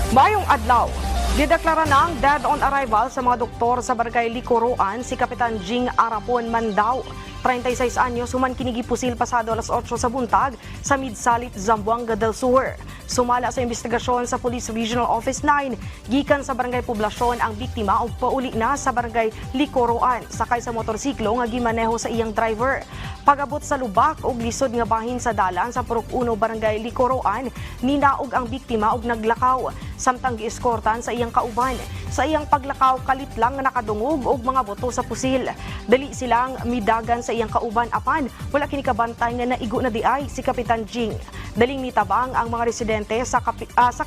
Mayong adlaw, dideklara ng dead on arrival sa mga doktor sa Barangay Licoroan si Kapitan Jing Arapon Mandao. 36 anyos, human kinigipusil pasado alas 8 sa buntag sa Midsalit, Zamboanga del Sur. Sumala sa investigasyon sa Police Regional Office 9, gikan sa Barangay Poblasyon ang biktima ug pauli na sa Barangay Licoroan sakay sa motorsiklo nga gimaneho sa iyang driver. Pagabot sa lubak ug lisod nga bahin sa dalan sa Purok 1 Barangay Licoroan, ninaog ang biktima ug naglakaw samtang gieskortan sa iyang kauban. Sa iyang paglakaw, kalit lang nga nakadungog og mga boto sa pusil. Dali silang midagan sa iyang kauban apan wala kini kabantay nga naigo na diay si Kapitan Jing. Daling nitabang ang mga residente sa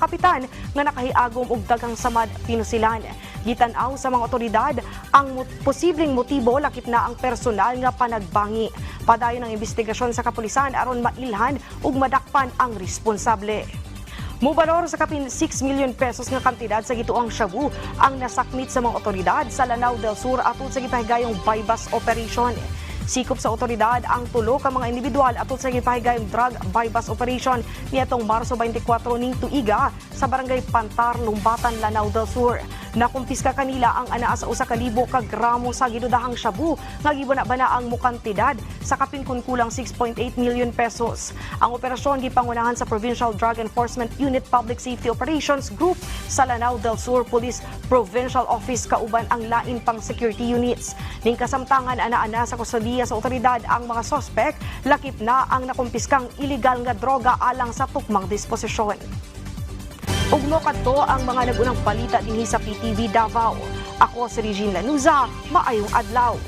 kapitan nga nakahiagom og daghang samad pinusilan. Gitanaw sa mga otoridad ang posibleng motibo lakip na ang personal nga panagbangi. Padayon ang investigasyon sa kapulisan aron mailhan ug madakpan ang responsable. Mubalor sa kapin 6 million pesos nga kantidad sa gituang shabu ang nasakmit sa mga otoridad sa Lanao del Sur atol sa gipahigayong bypass operation. Sikop sa otoridad ang tulo ka mga individual atol sa gipahigayong drug bypass operation niadtong Marso 24 ning tuiga sa Barangay Pantar, Lumbatan, Lanao del Sur. Nakumpiska kanila ang anaa sa 1,000 ka gramo sa ginudahang shabu nga gibana-bana ang mukantidad sa kapin kun kulang 6.8 million pesos. Ang operasyon gipangunahan sa Provincial Drug Enforcement Unit Public Safety Operations Group sa Lanao del Sur Police Provincial Office kauban ang lain pang security units. Ning kasamtangan ana-ana sa kusodiya sa otoridad ang mga sospek, lakip na ang nakumpiskang iligal nga droga alang sa tukmang disposisyon. Ugmo kadto ang mga nagunang balita dinhi sa PTV Davao. Ako si Regine Lanuza, maayong adlaw.